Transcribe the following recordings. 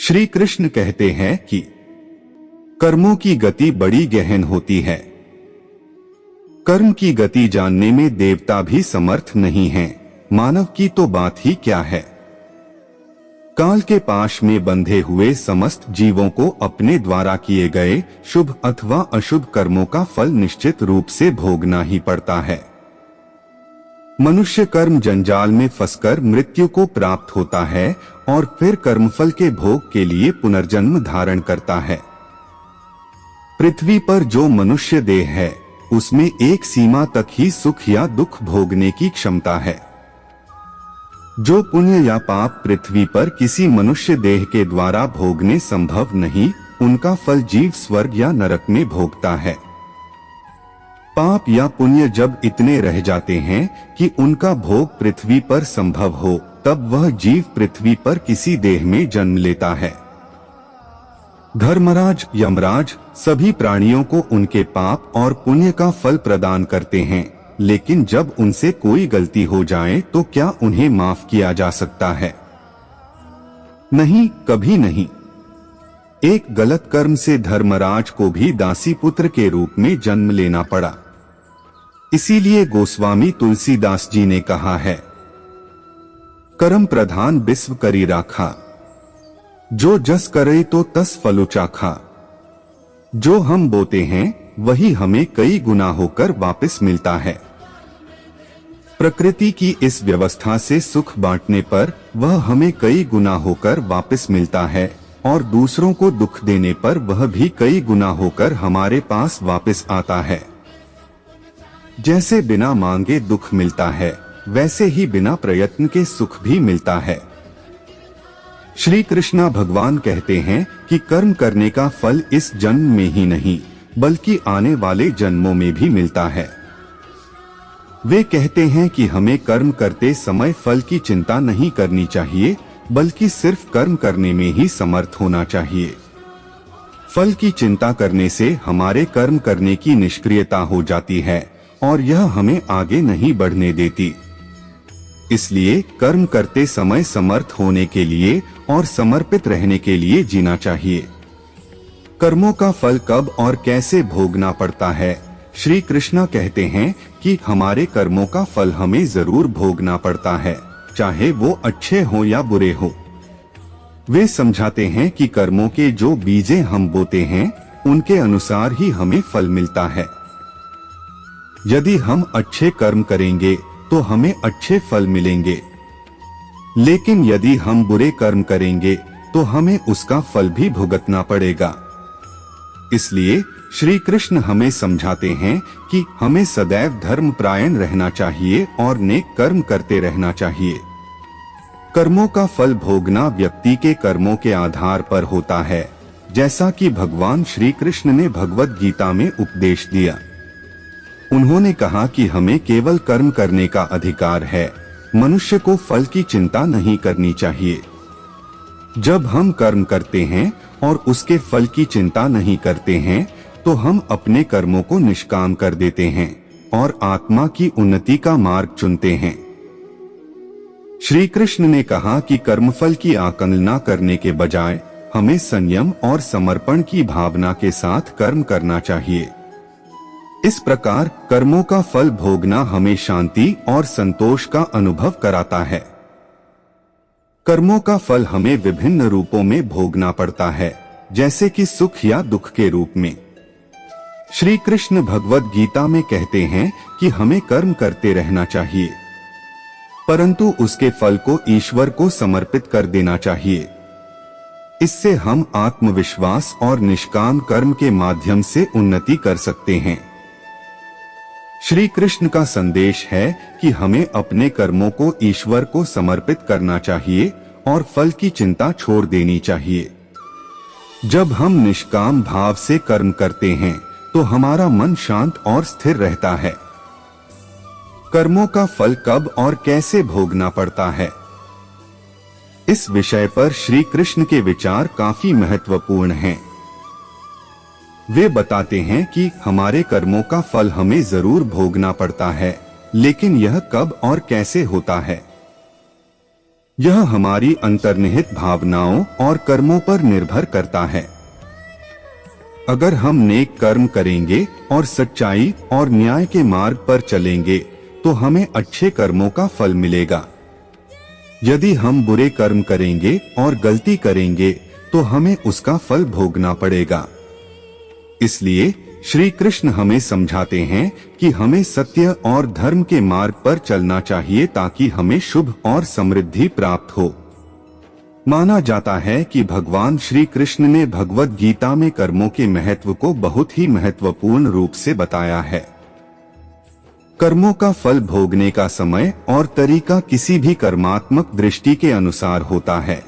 श्री कृष्ण कहते हैं कि कर्मों की गति बड़ी गहन होती है। कर्म की गति जानने में देवता भी समर्थ नहीं हैं, मानव की तो बात ही क्या है। काल के पाश में बंधे हुए समस्त जीवों को अपने द्वारा किए गए शुभ अथवा अशुभ कर्मों का फल निश्चित रूप से भोगना ही पड़ता है। मनुष्य कर्म जंजाल में फंसकर मृत्यु को प्राप्त होता है और फिर कर्मफल के भोग के लिए पुनर्जन्म धारण करता है। पृथ्वी पर जो मनुष्य देह है उसमें एक सीमा तक ही सुख या दुख भोगने की क्षमता है। जो पुण्य या पाप पृथ्वी पर किसी मनुष्य देह के द्वारा भोगने संभव नहीं, उनका फल जीव स्वर्ग या नरक में भोगता है। पाप या पुण्य जब इतने रह जाते हैं कि उनका भोग पृथ्वी पर संभव हो, तब वह जीव पृथ्वी पर किसी देह में जन्म लेता है। धर्मराज यमराज सभी प्राणियों को उनके पाप और पुण्य का फल प्रदान करते हैं, लेकिन जब उनसे कोई गलती हो जाए तो क्या उन्हें माफ किया जा सकता है? नहीं, कभी नहीं। एक गलत कर्म से धर्मराज को भी दासी पुत्र के रूप में जन्म लेना पड़ा। इसीलिए गोस्वामी तुलसीदास जी ने कहा है, कर्म प्रधान विश्व करी राखा, जो जस करे तो तस फल चाखा। जो हम बोते हैं वही हमें कई गुना होकर वापस मिलता है। प्रकृति की इस व्यवस्था से सुख बांटने पर वह हमें कई गुना होकर वापस मिलता है और दूसरों को दुख देने पर वह भी कई गुना होकर हमारे पास वापस आता है। जैसे बिना मांगे दुख मिलता है, वैसे ही बिना प्रयत्न के सुख भी मिलता है। श्री कृष्णा भगवान कहते हैं कि कर्म करने का फल इस जन्म में ही नहीं बल्कि आने वाले जन्मों में भी मिलता है। वे कहते हैं कि हमें कर्म करते समय फल की चिंता नहीं करनी चाहिए, बल्कि सिर्फ कर्म करने में ही समर्थ होना चाहिए। फल की चिंता करने से हमारे कर्म करने की निष्क्रियता हो जाती है और यह हमें आगे नहीं बढ़ने देती। इसलिए कर्म करते समय समर्थ होने के लिए और समर्पित रहने के लिए जीना चाहिए। कर्मों का फल कब और कैसे भोगना पड़ता है? श्री कृष्ण कहते हैं कि हमारे कर्मों का फल हमें जरूर भोगना पड़ता है, चाहे वो अच्छे हो या बुरे हो। वे समझाते हैं कि कर्मों के जो बीजें हम बोते हैं उनके अनुसार ही हमें फल मिलता है। यदि हम अच्छे कर्म करेंगे तो हमें अच्छे फल मिलेंगे, लेकिन यदि हम बुरे कर्म करेंगे तो हमें उसका फल भी भुगतना पड़ेगा। इसलिए श्री कृष्ण हमें समझाते हैं कि हमें सदैव धर्मपरायण रहना चाहिए और नेक कर्म करते रहना चाहिए। कर्मों का फल भोगना व्यक्ति के कर्मों के आधार पर होता है, जैसा कि भगवान श्री कृष्ण ने भगवद गीता में उपदेश दिया। उन्होंने कहा कि हमें केवल कर्म करने का अधिकार है, मनुष्य को फल की चिंता नहीं करनी चाहिए। जब हम कर्म करते हैं और उसके फल की चिंता नहीं करते हैं तो हम अपने कर्मों को निष्काम कर देते हैं और आत्मा की उन्नति का मार्ग चुनते हैं। श्री कृष्ण ने कहा कि कर्मफल की आकलना करने के बजाय हमें संयम और समर्पण की भावना के साथ कर्म करना चाहिए। इस प्रकार कर्मों का फल भोगना हमें शांति और संतोष का अनुभव कराता है। कर्मों का फल हमें विभिन्न रूपों में भोगना पड़ता है, जैसे कि सुख या दुख के रूप में। श्री कृष्ण भगवद गीता में कहते हैं कि हमें कर्म करते रहना चाहिए, परंतु उसके फल को ईश्वर को समर्पित कर देना चाहिए। इससे हम आत्मविश्वास और निष्काम कर्म के माध्यम से उन्नति कर सकते हैं। श्री कृष्ण का संदेश है कि हमें अपने कर्मों को ईश्वर को समर्पित करना चाहिए और फल की चिंता छोड़ देनी चाहिए। जब हम निष्काम भाव से कर्म करते हैं तो हमारा मन शांत और स्थिर रहता है। कर्मों का फल कब और कैसे भोगना पड़ता है, इस विषय पर श्री कृष्ण के विचार काफी महत्वपूर्ण हैं। वे बताते हैं कि हमारे कर्मों का फल हमें जरूर भोगना पड़ता है, लेकिन यह कब और कैसे होता है। यह हमारी अंतर्निहित भावनाओं और कर्मों पर निर्भर करता है। अगर हम नेक कर्म करेंगे और सच्चाई और न्याय के मार्ग पर चलेंगे तो हमें अच्छे कर्मों का फल मिलेगा। यदि हम बुरे कर्म करेंगे और गलती करेंगे तो हमें उसका फल भोगना पड़ेगा। इसलिए श्री कृष्ण हमें समझाते हैं कि हमें सत्य और धर्म के मार्ग पर चलना चाहिए ताकि हमें शुभ और समृद्धि प्राप्त हो। माना जाता है कि भगवान श्री कृष्ण ने भगवद गीता में कर्मों के महत्व को बहुत ही महत्वपूर्ण रूप से बताया है। कर्मों का फल भोगने का समय और तरीका किसी भी कर्मात्मक दृष्टि के अनुसार होता है।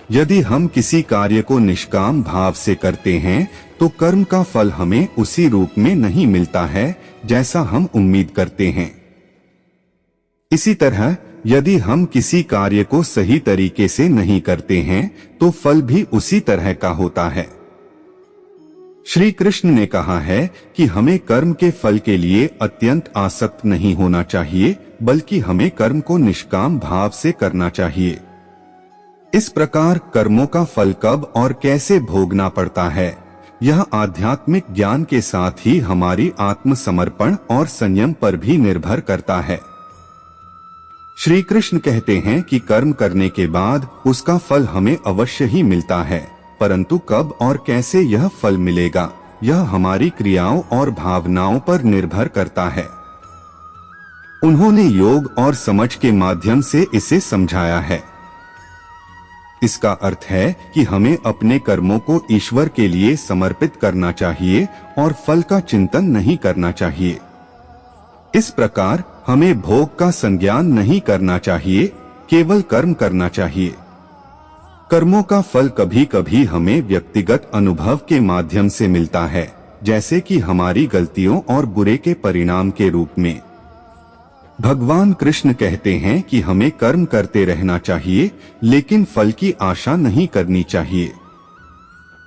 यदि हम किसी कार्य को निष्काम भाव से करते हैं तो कर्म का फल हमें उसी रूप में नहीं मिलता है जैसा हम उम्मीद करते हैं। इसी तरह यदि हम किसी कार्य को सही तरीके से नहीं करते हैं तो फल भी उसी तरह का होता है। श्री कृष्ण ने कहा है कि हमें कर्म के फल के लिए अत्यंत आसक्त नहीं होना चाहिए, बल्कि हमें कर्म को निष्काम भाव से करना चाहिए। इस प्रकार कर्मों का फल कब और कैसे भोगना पड़ता है, यह आध्यात्मिक ज्ञान के साथ ही हमारी आत्मसमर्पण और संयम पर भी निर्भर करता है। श्री कृष्ण कहते हैं कि कर्म करने के बाद उसका फल हमें अवश्य ही मिलता है, परंतु कब और कैसे यह फल मिलेगा, यह हमारी क्रियाओं और भावनाओं पर निर्भर करता है। उन्होंने योग और समझ के माध्यम से इसे समझाया है। इसका अर्थ है कि हमें अपने कर्मों को ईश्वर के लिए समर्पित करना चाहिए और फल का चिंतन नहीं करना चाहिए। इस प्रकार हमें भोग का संज्ञान नहीं करना चाहिए, केवल कर्म करना चाहिए। कर्मों का फल कभी कभी हमें व्यक्तिगत अनुभव के माध्यम से मिलता है, जैसे कि हमारी गलतियों और बुरे के परिणाम के रूप में। भगवान कृष्ण कहते हैं कि हमें कर्म करते रहना चाहिए, लेकिन फल की आशा नहीं करनी चाहिए।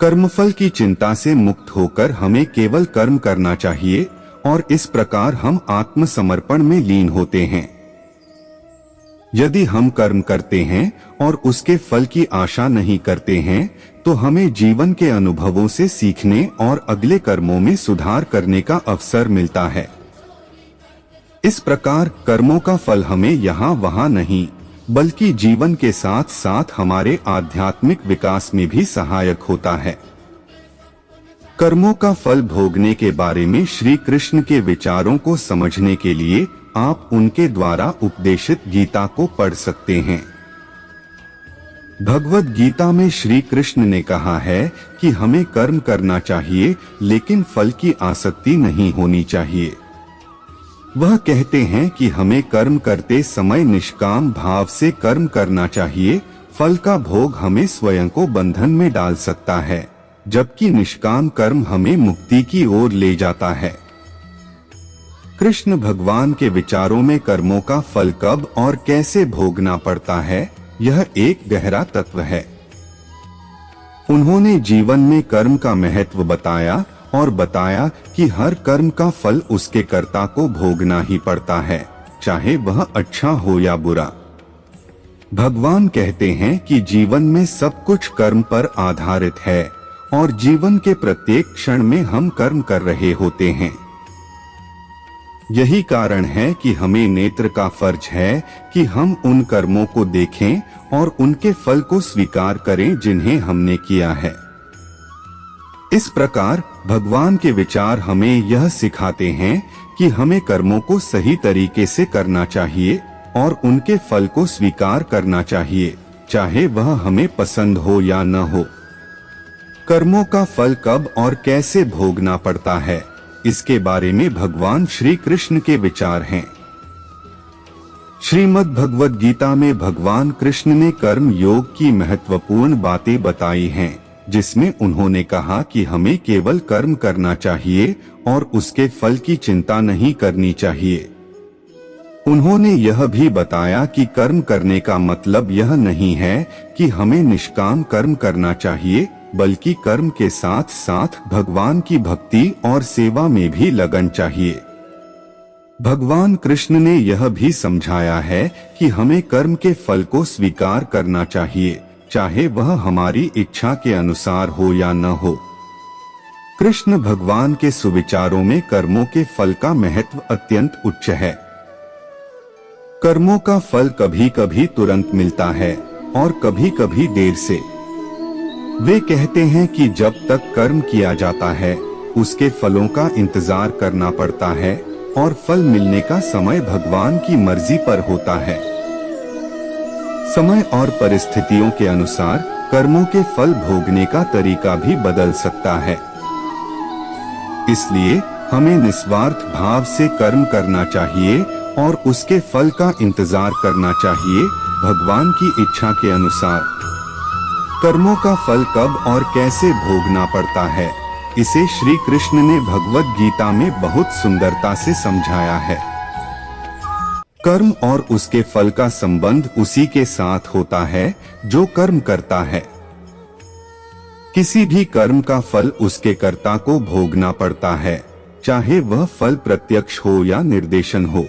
कर्मफल की चिंता से मुक्त होकर हमें केवल कर्म करना चाहिए और इस प्रकार हम आत्मसमर्पण में लीन होते हैं। यदि हम कर्म करते हैं और उसके फल की आशा नहीं करते हैं तो हमें जीवन के अनुभवों से सीखने और अगले कर्मों में सुधार करने का अवसर मिलता है। इस प्रकार कर्मों का फल हमें यहाँ वहाँ नहीं, बल्कि जीवन के साथ साथ हमारे आध्यात्मिक विकास में भी सहायक होता है। कर्मों का फल भोगने के बारे में श्री कृष्ण के विचारों को समझने के लिए आप उनके द्वारा उपदेशित गीता को पढ़ सकते हैं। भगवद गीता में श्री कृष्ण ने कहा है कि हमें कर्म करना चाहिए, लेकिन फल की आसक्ति नहीं होनी चाहिए। वह कहते हैं कि हमें कर्म करते समय निष्काम भाव से कर्म करना चाहिए। फल का भोग हमें स्वयं को बंधन में डाल सकता है, जबकि निष्काम कर्म हमें मुक्ति की ओर ले जाता है। कृष्ण भगवान के विचारों में कर्मों का फल कब और कैसे भोगना पड़ता है, यह एक गहरा तत्व है। उन्होंने जीवन में कर्म का महत्व बताया और बताया कि हर कर्म का फल उसके कर्ता को भोगना ही पड़ता है, चाहे वह अच्छा हो या बुरा। भगवान कहते हैं कि जीवन में सब कुछ कर्म पर आधारित है और जीवन के प्रत्येक क्षण में हम कर्म कर रहे होते हैं। यही कारण है कि हमें नेत्र का फर्ज है कि हम उन कर्मों को देखें और उनके फल को स्वीकार करें जिन्हें हमने किया है। इस प्रकार भगवान के विचार हमें यह सिखाते हैं कि हमें कर्मों को सही तरीके से करना चाहिए और उनके फल को स्वीकार करना चाहिए, चाहे वह हमें पसंद हो या न हो। कर्मों का फल कब और कैसे भोगना पड़ता है, इसके बारे में भगवान श्री कृष्ण के विचार हैं। श्रीमद् भगवद गीता में भगवान कृष्ण ने कर्म योग की महत्वपूर्ण बातें बताई हैं, जिसमें उन्होंने कहा कि हमें केवल कर्म करना चाहिए और उसके फल की चिंता नहीं करनी चाहिए। उन्होंने यह भी बताया कि कर्म करने का मतलब यह नहीं है कि हमें निष्काम कर्म करना चाहिए, बल्कि कर्म के साथ साथ भगवान की भक्ति और सेवा में भी लगन चाहिए। भगवान कृष्ण ने यह भी समझाया है कि हमें कर्म के फल को स्वीकार करना चाहिए, चाहे वह हमारी इच्छा के अनुसार हो या न हो। कृष्ण भगवान के सुविचारों में कर्मों के फल का महत्व अत्यंत उच्च है। कर्मों का फल कभी कभी तुरंत मिलता है और कभी कभी देर से। वे कहते हैं कि जब तक कर्म किया जाता है उसके फलों का इंतजार करना पड़ता है और फल मिलने का समय भगवान की मर्जी पर होता है। समय और परिस्थितियों के अनुसार कर्मों के फल भोगने का तरीका भी बदल सकता है। इसलिए हमें निस्वार्थ भाव से कर्म करना चाहिए और उसके फल का इंतजार करना चाहिए भगवान की इच्छा के अनुसार। कर्मों का फल कब और कैसे भोगना पड़ता है, इसे श्री कृष्ण ने भगवत गीता में बहुत सुंदरता से समझाया है। कर्म और उसके फल का संबंध उसी के साथ होता है जो कर्म करता है। किसी भी कर्म का फल उसके कर्ता को भोगना पड़ता है, चाहे वह फल प्रत्यक्ष हो या निर्देशन हो।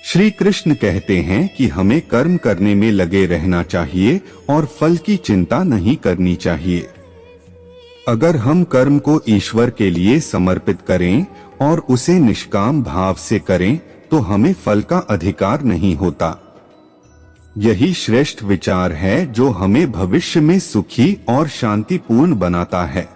श्री कृष्ण कहते हैं कि हमें कर्म करने में लगे रहना चाहिए और फल की चिंता नहीं करनी चाहिए। अगर हम कर्म को ईश्वर के लिए समर्पित करें और उसे निष्काम भाव से करें तो हमें फल का अधिकार नहीं होता। यही श्रेष्ठ विचार है जो हमें भविष्य में सुखी और शांतिपूर्ण बनाता है।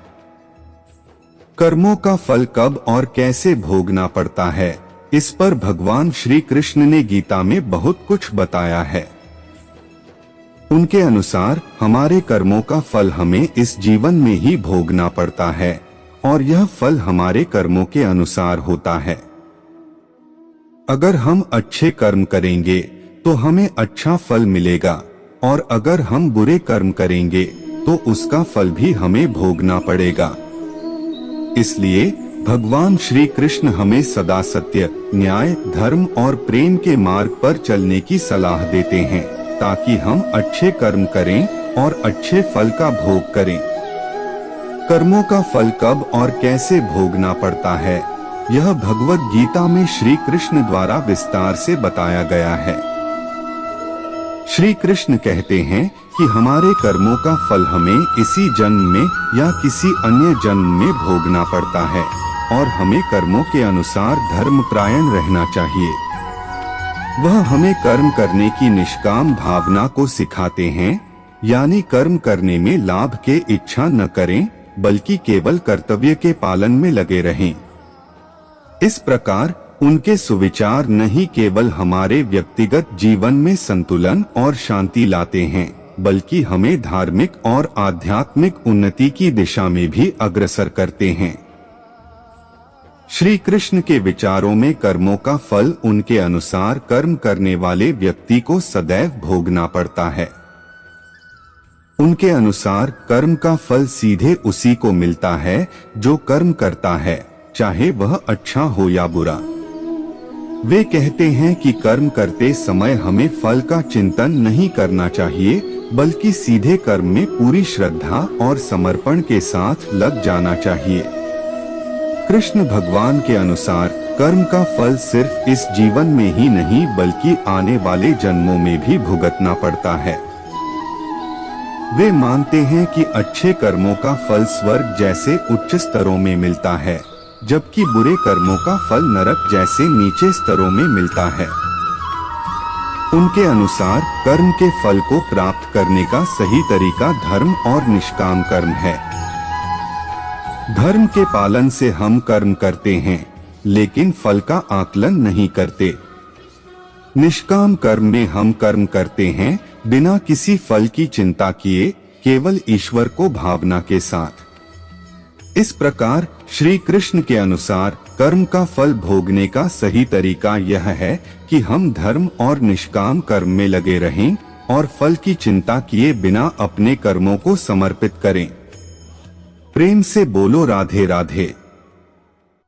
कर्मों का फल कब और कैसे भोगना पड़ता है, इस पर भगवान श्री कृष्ण ने गीता में बहुत कुछ बताया है। उनके अनुसार हमारे कर्मों का फल हमें इस जीवन में ही भोगना पड़ता है और यह फल हमारे कर्मों के अनुसार होता है। अगर हम अच्छे कर्म करेंगे तो हमें अच्छा फल मिलेगा और अगर हम बुरे कर्म करेंगे तो उसका फल भी हमें भोगना पड़ेगा। इसलिए भगवान श्री कृष्ण हमें सदा सत्य, न्याय, धर्म और प्रेम के मार्ग पर चलने की सलाह देते हैं ताकि हम अच्छे कर्म करें और अच्छे फल का भोग करें। कर्मों का फल कब और कैसे भोगना पड़ता है, यह भगवत गीता में श्री कृष्ण द्वारा विस्तार से बताया गया है। श्री कृष्ण कहते हैं कि हमारे कर्मों का फल हमें इसी जन्म में या किसी अन्य जन्म में भोगना पड़ता है और हमें कर्मों के अनुसार धर्मपरायण रहना चाहिए। वह हमें कर्म करने की निष्काम भावना को सिखाते हैं, यानी कर्म करने में लाभ के इच्छा न करें बल्कि केवल कर्तव्य के पालन में लगे रहें। इस प्रकार उनके सुविचार नहीं केवल हमारे व्यक्तिगत जीवन में संतुलन और शांति लाते हैं बल्कि हमें धार्मिक और आध्यात्मिक उन्नति की दिशा में भी अग्रसर करते हैं। श्री कृष्ण के विचारों में कर्मों का फल उनके अनुसार कर्म करने वाले व्यक्ति को सदैव भोगना पड़ता है। उनके अनुसार कर्म का फल सीधे उसी को मिलता है जो कर्म करता है, चाहे वह अच्छा हो या बुरा। वे कहते हैं कि कर्म करते समय हमें फल का चिंतन नहीं करना चाहिए बल्कि सीधे कर्म में पूरी श्रद्धा और समर्पण के साथ लग जाना चाहिए। कृष्ण भगवान के अनुसार कर्म का फल सिर्फ इस जीवन में ही नहीं बल्कि आने वाले जन्मों में भी भुगतना पड़ता है। वे मानते हैं कि अच्छे कर्मों का फल स्वर्ग जैसे उच्च स्तरों में मिलता है, जबकि बुरे कर्मों का फल नरक जैसे नीचे स्तरों में मिलता है। उनके अनुसार कर्म के फल को प्राप्त करने का सही तरीका धर्म और निष्काम कर्म है। धर्म के पालन से हम कर्म करते हैं लेकिन फल का आकलन नहीं करते। निष्काम कर्म में हम कर्म करते हैं बिना किसी फल की चिंता किए, केवल ईश्वर को भावना के साथ। इस प्रकार श्री कृष्ण के अनुसार कर्म का फल भोगने का सही तरीका यह है कि हम धर्म और निष्काम कर्म में लगे रहें और फल की चिंता किए बिना अपने कर्मों को समर्पित करें। प्रेम से बोलो राधे राधे।